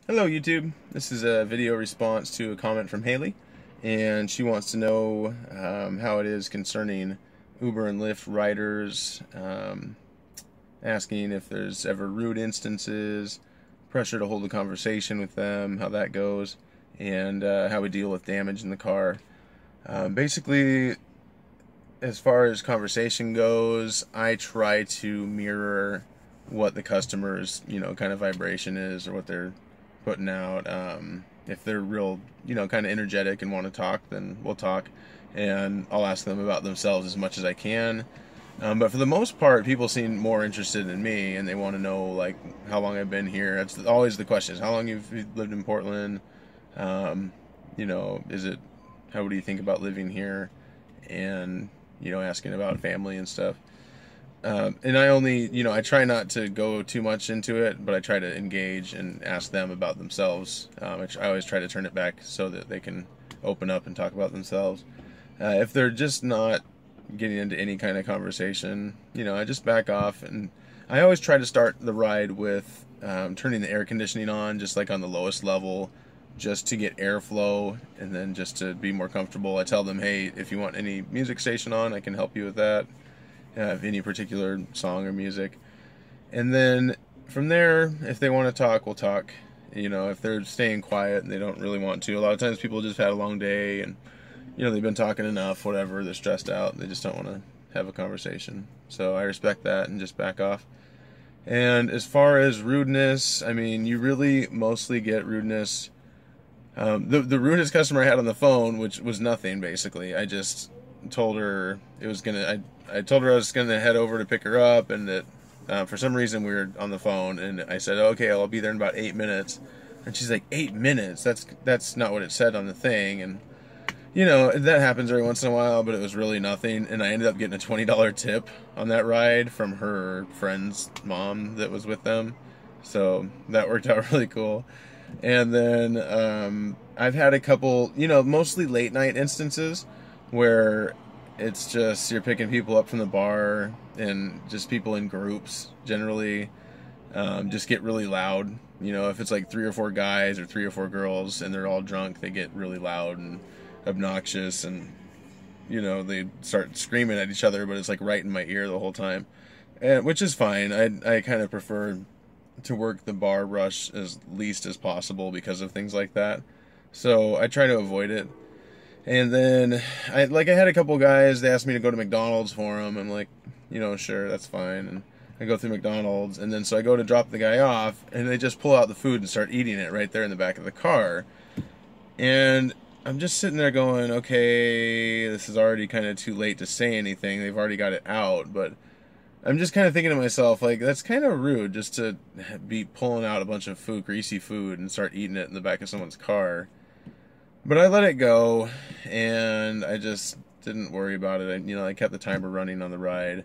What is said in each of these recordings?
Hello YouTube, this is a video response to a comment from Hailie, and she wants to know how it is concerning Uber and Lyft riders, asking if there's ever rude instances, pressure to hold a conversation with them, how that goes, and how we deal with damage in the car. Basically, as far as conversation goes, I try to mirror what the customer's, kind of vibration is, or what they're putting out. If they're real, kind of energetic and want to talk, then we'll talk, and I'll ask them about themselves as much as I can. But for the most part, people seem more interested in me, and they want to know, like, how long I've been here. That's always the question: is how long you've lived in Portland? Is it, how do you think about living here? And asking about family and stuff. And I only, I try not to go too much into it, but I try to engage and ask them about themselves. I always try to turn it back so that they can open up and talk about themselves. If they're just not getting into any kind of conversation, I just back off, and I always try to start the ride with turning the air conditioning on, just like on the lowest level, just to get airflow, and then just to be more comfortable. I tell them, hey, if you want any music station on, I can help you with that. Any particular song or music. And then from there, if they want to talk, we'll talk. If they're staying quiet and they don't really want to, a lot of times people just had a long day and they've been talking enough, whatever, they're stressed out and they just don't want to have a conversation. So I respect that and just back off. And as far as rudeness, I mean, you really mostly get rudeness. The rudest customer I had on the phone, which was nothing basically, I just told her I told her I was gonna head over to pick her up, and that for some reason we were on the phone, and I said, okay, I'll be there in about 8 minutes, and she's like, 8 minutes? That's not what it said on the thing. And that happens every once in a while, but it was really nothing, and I ended up getting a $20 tip on that ride from her friend's mom that was with them, so that worked out really cool. And then I've had a couple, mostly late night instances where it's just you're picking people up from the bar, and just people in groups generally just get really loud. If it's like 3 or 4 guys or 3 or 4 girls and they're all drunk, they get really loud and obnoxious, and they start screaming at each other, but it's like right in my ear the whole time, which is fine. I kind of prefer to work the bar rush as least as possible because of things like that, so I try to avoid it. And then I had a couple guys, they asked me to go to McDonald's for them. I'm like, sure, that's fine. And I go through McDonald's, and then so I go to drop the guy off, and they just pull out the food and start eating it right there in the back of the car. And I'm just sitting there going, okay, this is already kind of too late to say anything. They've already got it out, but I'm just kind of thinking to myself, like, that's kind of rude just to be pulling out a bunch of food, greasy food, and start eating it in the back of someone's car. But I let it go, and I just didn't worry about it. I kept the timer running on the ride.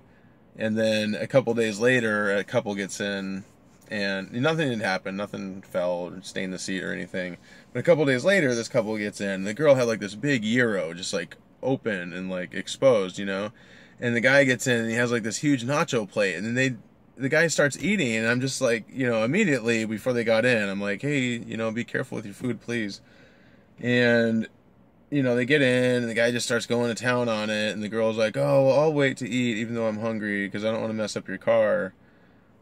And then a couple days later, a couple gets in, and nothing had happened. Nothing fell or stained the seat or anything. But a couple days later, this couple gets in. And the girl had like this big gyro, just like open and like exposed, And the guy gets in, and he has like this huge nacho plate. And then the guy starts eating, and I'm just like, immediately before they got in, I'm like, hey, be careful with your food, please. And they get in, and the guy just starts going to town on it, and the girl's like, oh, well, I'll wait to eat even though I'm hungry because I don't want to mess up your car.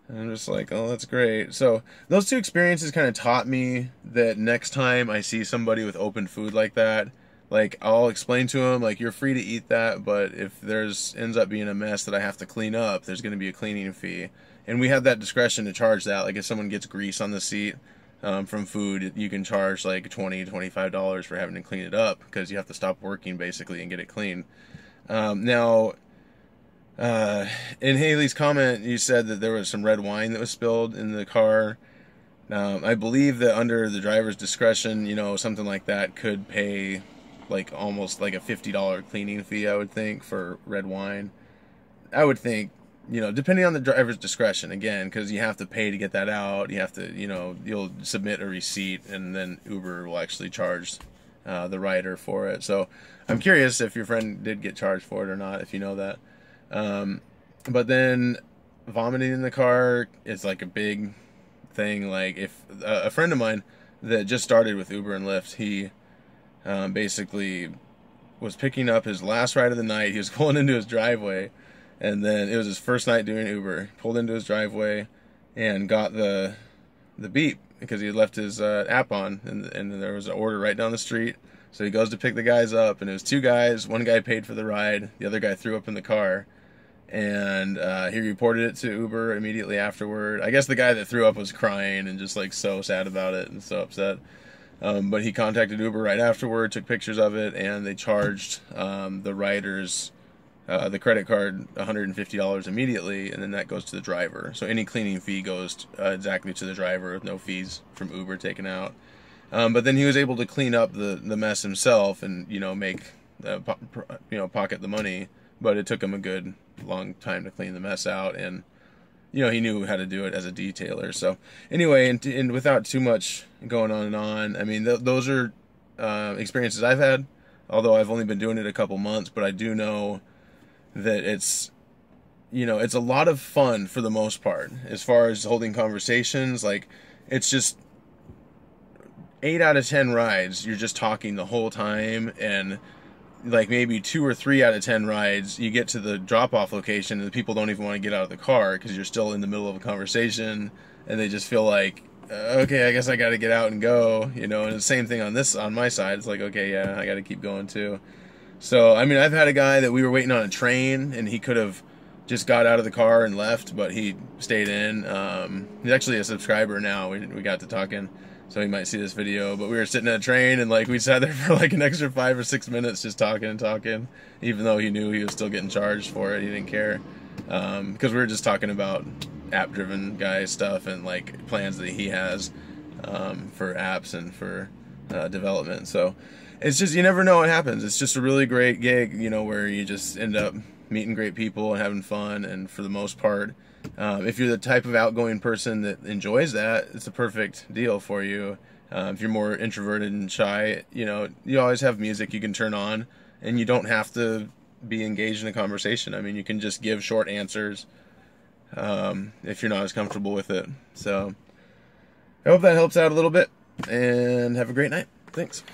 And I'm just like, oh, that's great. So those two experiences kind of taught me that next time I see somebody with open food like that, like, I'll explain to them, like, you're free to eat that, but if ends up being a mess that I have to clean up, there's going to be a cleaning fee. And we have that discretion to charge that. Like, if someone gets grease on the seat from food, you can charge like $20, $25 for having to clean it up, because you have to stop working basically and get it clean. Now, in Hailie's comment, you said that there was some red wine that was spilled in the car. I believe that under the driver's discretion, something like that could pay like almost like a $50 cleaning fee, I would think, for red wine. I would think, depending on the driver's discretion, again, because you have to pay to get that out. You have to, you'll submit a receipt, and then Uber will actually charge the rider for it. So I'm curious if your friend did get charged for it or not, if you know that. But then vomiting in the car is like a big thing. Like, if a friend of mine that just started with Uber and Lyft. He basically was picking up his last ride of the night. He was pulling into his driveway, and then it was his first night doing Uber. He pulled into his driveway and got the beep because he had left his app on, and there was an order right down the street. So he goes to pick the guys up, and it was two guys. One guy paid for the ride. The other guy threw up in the car, and he reported it to Uber immediately afterward. I guess the guy that threw up was crying and just like so sad about it and so upset. But he contacted Uber right afterward, took pictures of it, and they charged the riders the credit card $150 immediately, and then that goes to the driver. So any cleaning fee goes exactly to the driver with no fees from Uber taken out. But then he was able to clean up the mess himself and, make, pocket the money. But it took him a good long time to clean the mess out, and, he knew how to do it as a detailer. So anyway, and without too much going on and on, I mean, those are experiences I've had, although I've only been doing it a couple months, but I do know that it's a lot of fun for the most part as far as holding conversations. Like, it's just 8 out of 10 rides, you're just talking the whole time, and like maybe 2 or 3 out of 10 rides, you get to the drop-off location and the people don't even want to get out of the car because you're still in the middle of a conversation, and they just feel like, okay, I guess I got to get out and go, and the same thing on my side. It's like, okay, yeah, I got to keep going too. So, I mean, I've had a guy that we were waiting on a train, and he could have just got out of the car and left, but he stayed in. He's actually a subscriber now. We got to talking, so he might see this video. But we were sitting at a train, and like we sat there for like an extra 5 or 6 minutes just talking and talking, even though he knew he was still getting charged for it. He didn't care, because we were just talking about app-driven guy stuff and like plans that he has for apps and for development. So it's just, you never know what happens. It's just a really great gig, where you just end up meeting great people and having fun. And for the most part, if you're the type of outgoing person that enjoys that, it's a perfect deal for you. If you're more introverted and shy, you always have music you can turn on, and you don't have to be engaged in a conversation. I mean, you can just give short answers if you're not as comfortable with it. So I hope that helps out a little bit, and have a great night. Thanks.